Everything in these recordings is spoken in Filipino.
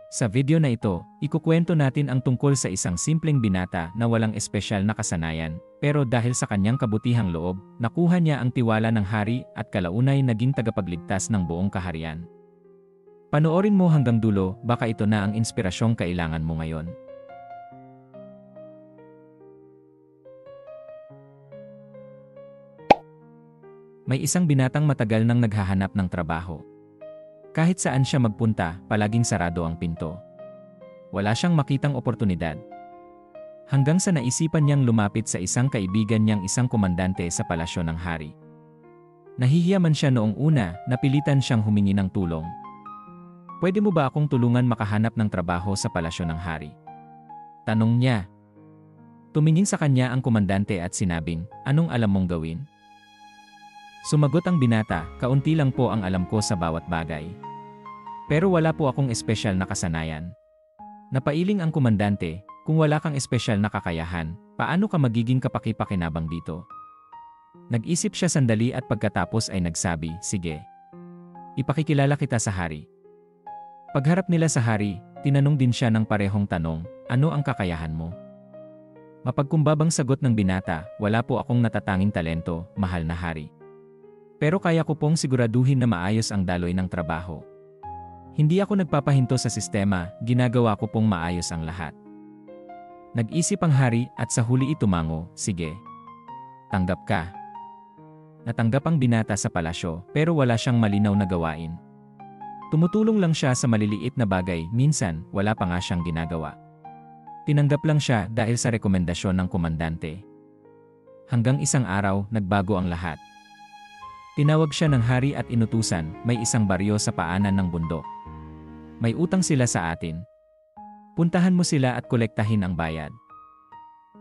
Sa video na ito, ikukwento natin ang tungkol sa isang simpleng binata na walang espesyal na kasanayan, pero dahil sa kanyang kabutihang loob, nakuha niya ang tiwala ng hari at kalaunay naging tagapagligtas ng buong kaharian. Panoorin mo hanggang dulo, baka ito na ang inspirasyong kailangan mo ngayon. May isang binatang matagal nang naghahanap ng trabaho. Kahit saan siya magpunta, palaging sarado ang pinto. Wala siyang makitang oportunidad. Hanggang sa naisipan niyang lumapit sa isang kaibigan niyang isang komandante sa palasyo ng hari. Nahihiya man siya noong una, napilitan siyang humingi ng tulong. "Pwede mo ba akong tulungan makahanap ng trabaho sa palasyo ng hari?" Tanong niya. Tumingin sa kanya ang komandante at sinabing, "Anong alam mong gawin?" Sumagot ang binata, "Kaunti lang po ang alam ko sa bawat bagay. Pero wala po akong espesyal na kasanayan." Napailing ang komandante, "Kung wala kang espesyal na kakayahan, paano ka magiging kapaki-pakinabang dito?" Nag-isip siya sandali at pagkatapos ay nagsabi, "Sige. Ipakikilala kita sa hari." Pagharap nila sa hari, tinanong din siya ng parehong tanong, "Ano ang kakayahan mo?" Mapagkumbabang sagot ng binata, "Wala po akong natatanging talento, mahal na hari. Pero kaya ko pong siguraduhin na maayos ang daloy ng trabaho. Hindi ako nagpapahinto sa sistema, ginagawa ko pong maayos ang lahat." Nag-isip ang hari at sa huli itumango, "Sige. Tanggap ka." Natanggap ang binata sa palasyo pero wala siyang malinaw na gawain. Tumutulong lang siya sa maliliit na bagay, minsan wala pa nga siyang ginagawa. Tinanggap lang siya dahil sa rekomendasyon ng komandante. Hanggang isang araw, nagbago ang lahat. Tinawag siya ng hari at inutusan, "May isang baryo sa paanan ng bundok. May utang sila sa atin. Puntahan mo sila at kolektahin ang bayad."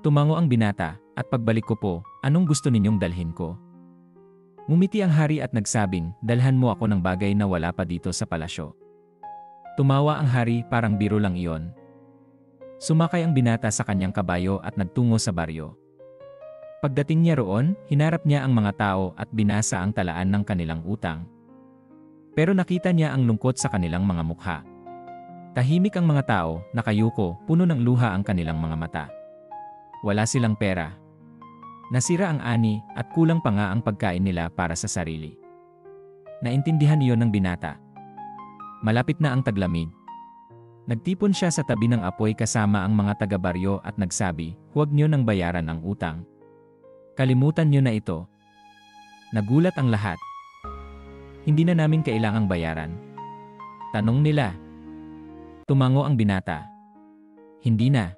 Tumango ang binata, "At pagbalik ko po, anong gusto ninyong dalhin ko?" Ngumiti ang hari at nagsabing, "Dalhan mo ako ng bagay na wala pa dito sa palasyo." Tumawa ang hari, "Parang biro lang iyon." Sumakay ang binata sa kanyang kabayo at nagtungo sa baryo. Pagdating niya roon, hinarap niya ang mga tao at binasa ang talaan ng kanilang utang. Pero nakita niya ang lungkot sa kanilang mga mukha. Tahimik ang mga tao, nakayuko, puno ng luha ang kanilang mga mata. Wala silang pera. Nasira ang ani at kulang pa nga ang pagkain nila para sa sarili. Naintindihan iyon ng binata. Malapit na ang taglamig. Nagtipon siya sa tabi ng apoy kasama ang mga taga-baryo at nagsabi, "Huwag niyo nang bayaran ang utang. Kalimutan niyo na ito." Nagulat ang lahat. "Hindi na namin kailangang bayaran?" Tanong nila. Tumango ang binata. "Hindi na."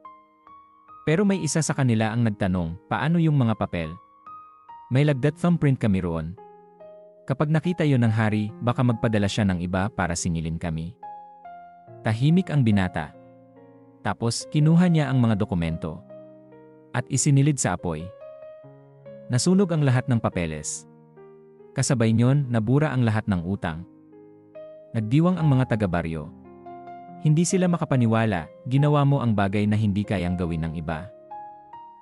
Pero may isa sa kanila ang nagtanong, "Paano yung mga papel? May lagdat thumbprint kami roon. Kapag nakita yon ng hari, baka magpadala siya ng iba para singilin kami." Tahimik ang binata. Tapos, kinuha niya ang mga dokumento at isinilid sa apoy. Nasunog ang lahat ng papeles. Kasabay niyon, nabura ang lahat ng utang. Nagdiwang ang mga taga-baryo. Hindi sila makapaniwala, "Ginawa mo ang bagay na hindi kayang gawin ng iba.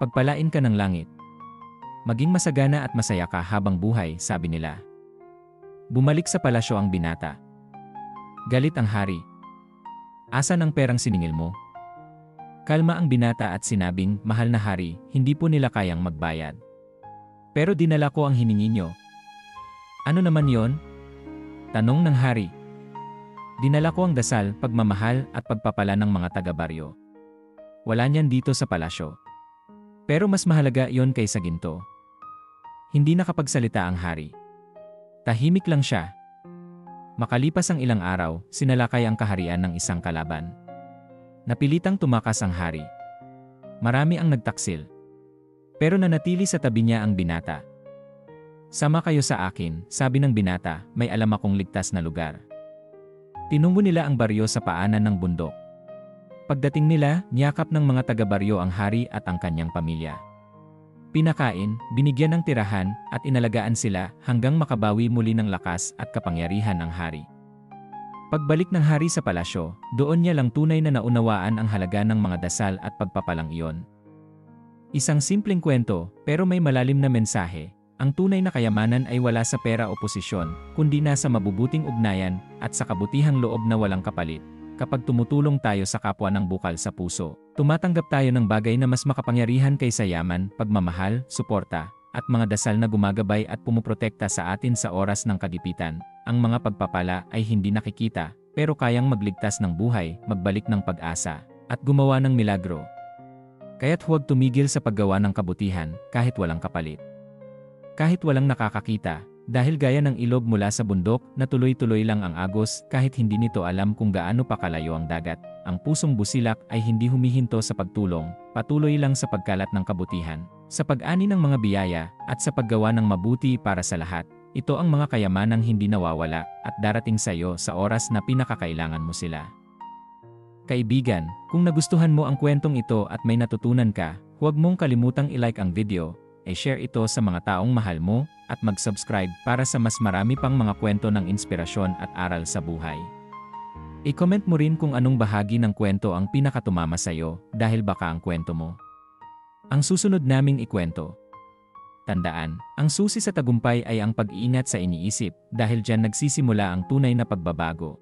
Pagpalain ka ng langit. Maging masagana at masaya ka habang buhay," sabi nila. Bumalik sa palasyo ang binata. Galit ang hari. "Asan ang perang siningil mo?" Kalma ang binata at sinabing, "Mahal na hari, hindi po nila kayang magbayad. Pero dinala ko ang hiningi niyo." "Ano naman yon?" tanong ng hari. "Dinala ko ang dasal, pagmamahal at pagpapala ng mga taga-baryo. Wala niyan dito sa palasyo. Pero mas mahalaga yon kaysa ginto." Hindi nakapagsalita ang hari. Tahimik lang siya. Makalipas ang ilang araw, sinalakay ang kaharian ng isang kalaban. Napilitang tumakas ang hari. Marami ang nagtaksil. Pero nanatili sa tabi niya ang binata. "Sama kayo sa akin," sabi ng binata, "may alam akong ligtas na lugar." Tinunggo nila ang baryo sa paanan ng bundok. Pagdating nila, niyakap ng mga taga-baryo ang hari at ang kanyang pamilya. Pinakain, binigyan ng tirahan, at inalagaan sila hanggang makabawi muli ng lakas at kapangyarihan ang hari. Pagbalik ng hari sa palasyo, doon niya lang tunay na naunawaan ang halaga ng mga dasal at pagpapalang iyon. Isang simpleng kwento, pero may malalim na mensahe. Ang tunay na kayamanan ay wala sa pera o posisyon, kundi nasa mabubuting ugnayan at sa kabutihang loob na walang kapalit. kapag tumutulong tayo sa kapwa ng bukal sa puso, tumatanggap tayo ng bagay na mas makapangyarihan kaysa yaman, pagmamahal, suporta, at mga dasal na gumagabay at pumuprotekta sa atin sa oras ng kagipitan. Ang mga pagpapala ay hindi nakikita, pero kayang magligtas ng buhay, magbalik ng pag-asa, at gumawa ng milagro. Kaya't huwag tumigil sa paggawa ng kabutihan, kahit walang kapalit. Kahit walang nakakakita, dahil gaya ng ilog mula sa bundok na tuloy-tuloy lang ang agos kahit hindi nito alam kung gaano pa kalayo ang dagat, ang pusong busilak ay hindi humihinto sa pagtulong, patuloy lang sa pagkalat ng kabutihan, sa pag-ani ng mga biyaya, at sa paggawa ng mabuti para sa lahat. Ito ang mga kayamanang hindi nawawala at darating sa iyo sa oras na pinakakailangan mo sila. Kaibigan, kung nagustuhan mo ang kwentong ito at may natutunan ka, huwag mong kalimutang i-like ang video, i-share ito sa mga taong mahal mo, at mag-subscribe para sa mas marami pang mga kwento ng inspirasyon at aral sa buhay. I-comment mo rin kung anong bahagi ng kwento ang pinakatumama sa iyo dahil baka ang kwento mo ang susunod naming ikwento. Tandaan, ang susi sa tagumpay ay ang pag-iingat sa iniisip dahil diyan nagsisimula ang tunay na pagbabago.